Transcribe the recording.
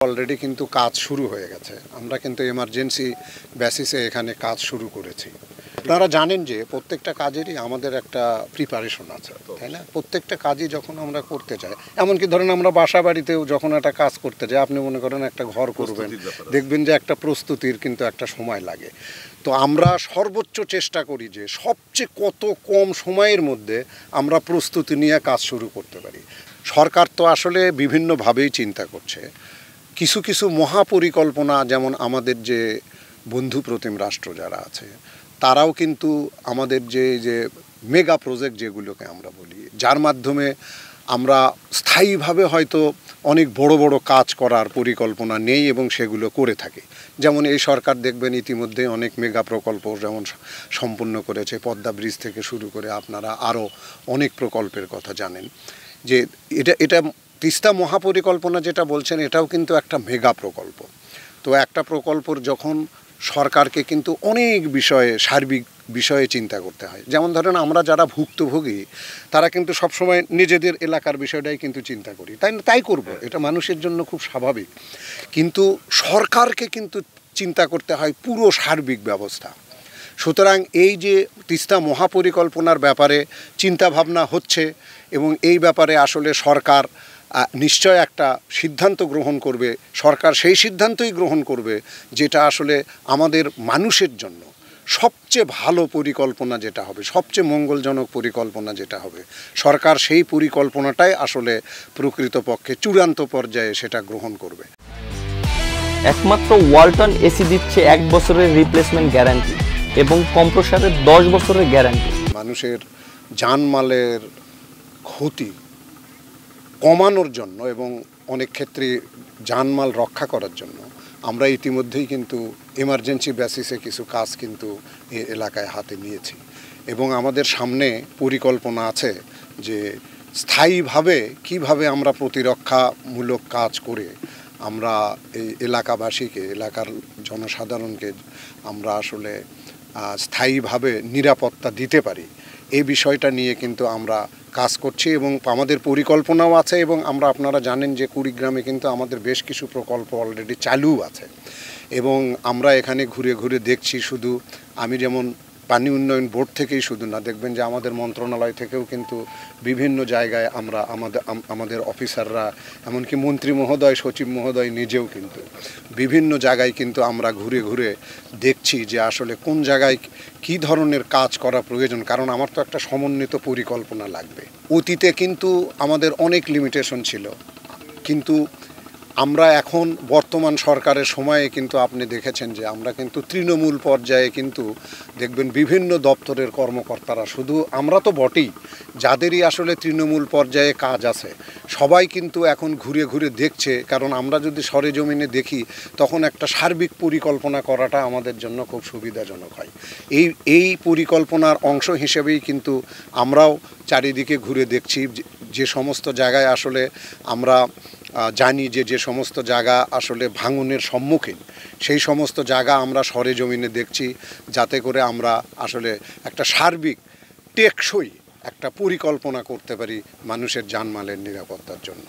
Already কিন্তু কাজ শুরু হয়ে গেছে। আমরা কিন্তু এমার্জেন্সি বেসিসে এখানে কাজ শুরু করেছি। আপনারা জানেন যে প্রত্যেকটা কাজেরই আমাদের একটা প্রিপারেশন আছে, তাই না? প্রত্যেকটা কাজই যখন আমরা করতে চাই, এমনকি ধরেন আমরা বাসা বাড়িতেও যখন একটা কাজ করতে যাই, আপনি মনে করেন একটা ঘর করবেন, দেখবেন যে একটা প্রস্তুতির কিন্তু একটা সময় লাগে। তো আমরা সর্বোচ্চ চেষ্টা করি যে সবচেয়ে কত কম সময়ের মধ্যে আমরা প্রস্তুতি নিয়ে কাজ শুরু করতে পারি। সরকার তো আসলে বিভিন্নভাবেই চিন্তা করছে। কিছু কিছু মহাপরিকল্পনা, যেমন আমাদের যে বন্ধু প্রতিম রাষ্ট্র যারা আছে, তারাও কিন্তু আমাদের যে মেগা প্রজেক্ট যেগুলোকে আমরা বলি, যার মাধ্যমে আমরা স্থায়ীভাবে হয়তো অনেক বড় বড় কাজ করার পরিকল্পনা নেই এবং সেগুলো করে থাকি। যেমন এই সরকার দেখবেন ইতিমধ্যে অনেক মেগা প্রকল্প যেমন সম্পূর্ণ করেছে, পদ্মা ব্রিজ থেকে শুরু করে আপনারা আরও অনেক প্রকল্পের কথা জানেন। যে এটা তিস্তা মহাপরিকল্পনা যেটা বলছেন, এটাও কিন্তু একটা মেগা প্রকল্প। তো একটা প্রকল্পর যখন সরকারকে কিন্তু অনেক বিষয়ে, সার্বিক বিষয়ে চিন্তা করতে হয়। যেমন ধরেন আমরা যারা ভুক্তভোগী, তারা কিন্তু সবসময় নিজেদের এলাকার বিষয়টাই কিন্তু চিন্তা করি, তাই করব, এটা মানুষের জন্য খুব স্বাভাবিক। কিন্তু সরকারকে কিন্তু চিন্তা করতে হয় পুরো সার্বিক ব্যবস্থা। সুতরাং এই যে তিস্তা মহাপরিকল্পনার ব্যাপারে চিন্তাভাবনা হচ্ছে এবং এই ব্যাপারে আসলে সরকার নিশ্চয় একটা সিদ্ধান্ত গ্রহণ করবে। সরকার সেই সিদ্ধান্তই গ্রহণ করবে যেটা আসলে আমাদের মানুষের জন্য সবচেয়ে ভালো পরিকল্পনা যেটা হবে, সবচেয়ে মঙ্গলজনক পরিকল্পনা যেটা হবে, সরকার সেই পরিকল্পনাটাই আসলে প্রকৃতপক্ষে চূড়ান্ত পর্যায়ে সেটা গ্রহণ করবে। একমাত্র ওয়ালটন এসি দিচ্ছে 1 বছরের রিপ্লেসমেন্ট গ্যারান্টি এবং কম্প্রেসরের 10 বছরের গ্যারান্টি। মানুষের জানমালের ক্ষতি কমানোর জন্য এবং অনেক ক্ষেত্রে জানমাল রক্ষা করার জন্য আমরা ইতিমধ্যেই কিন্তু এমার্জেন্সি বেসিসে কিছু কাজ কিন্তু এই এলাকায় হাতে নিয়েছি এবং আমাদের সামনে পরিকল্পনা আছে যে স্থায়ীভাবে কিভাবে আমরা প্রতিরক্ষামূলক কাজ করে আমরা এই এলাকাবাসীকে, এলাকার জনসাধারণকে আমরা আসলে স্থায়ীভাবে নিরাপত্তা দিতে পারি, এই বিষয়টা নিয়ে কিন্তু আমরা কাজ করছি এবং আমাদের পরিকল্পনাও আছে। এবং আপনারা জানেন যে কুড়িগ্রামে কিন্তু আমাদের বেশ কিছু প্রকল্প অলরেডি চালু আছে এবং আমরা এখানে ঘুরে ঘুরে দেখছি। শুধু আমি যেমন পানি উন্নয়ন বোর্ড থেকেই শুধু না, দেখবেন যে আমাদের মন্ত্রণালয় থেকেও কিন্তু বিভিন্ন জায়গায় আমরা আমাদের অফিসাররা, এমনকি মন্ত্রী মহোদয়, সচিব মহোদয় নিজেও কিন্তু বিভিন্ন জায়গায় কিন্তু আমরা ঘুরে ঘুরে দেখছি যে আসলে কোন জায়গায় কী ধরনের কাজ করা প্রয়োজন। কারণ আমার তো একটা সমন্বিত পরিকল্পনা লাগবে। অতীতে কিন্তু আমাদের অনেক লিমিটেশন ছিল, কিন্তু আমরা এখন বর্তমান সরকারের সময়ে কিন্তু আপনি দেখেছেন যে আমরা কিন্তু তৃণমূল পর্যায়ে কিন্তু দেখবেন বিভিন্ন দপ্তরের কর্মকর্তারা, শুধু আমরা তো বটেই, যাদেরই আসলে তৃণমূল পর্যায়ে কাজ আছে সবাই কিন্তু এখন ঘুরে ঘুরে দেখছে। কারণ আমরা যদি সরেজমিনে দেখি তখন একটা সার্বিক পরিকল্পনা করাটা আমাদের জন্য খুব সুবিধাজনক হয়। এই পরিকল্পনার অংশ হিসেবেই কিন্তু আমরাও চারিদিকে ঘুরে দেখছি যে সমস্ত জায়গায় আসলে আমরা জানি যে সমস্ত জায়গা আসলে ভাঙনের সম্মুখীন, সেই সমস্ত জায়গা আমরা সরেজমিনে দেখছি, যাতে করে আমরা আসলে একটা সার্বিক টেকসই একটা পরিকল্পনা করতে পারি মানুষের জানমালের নিরাপত্তার জন্য।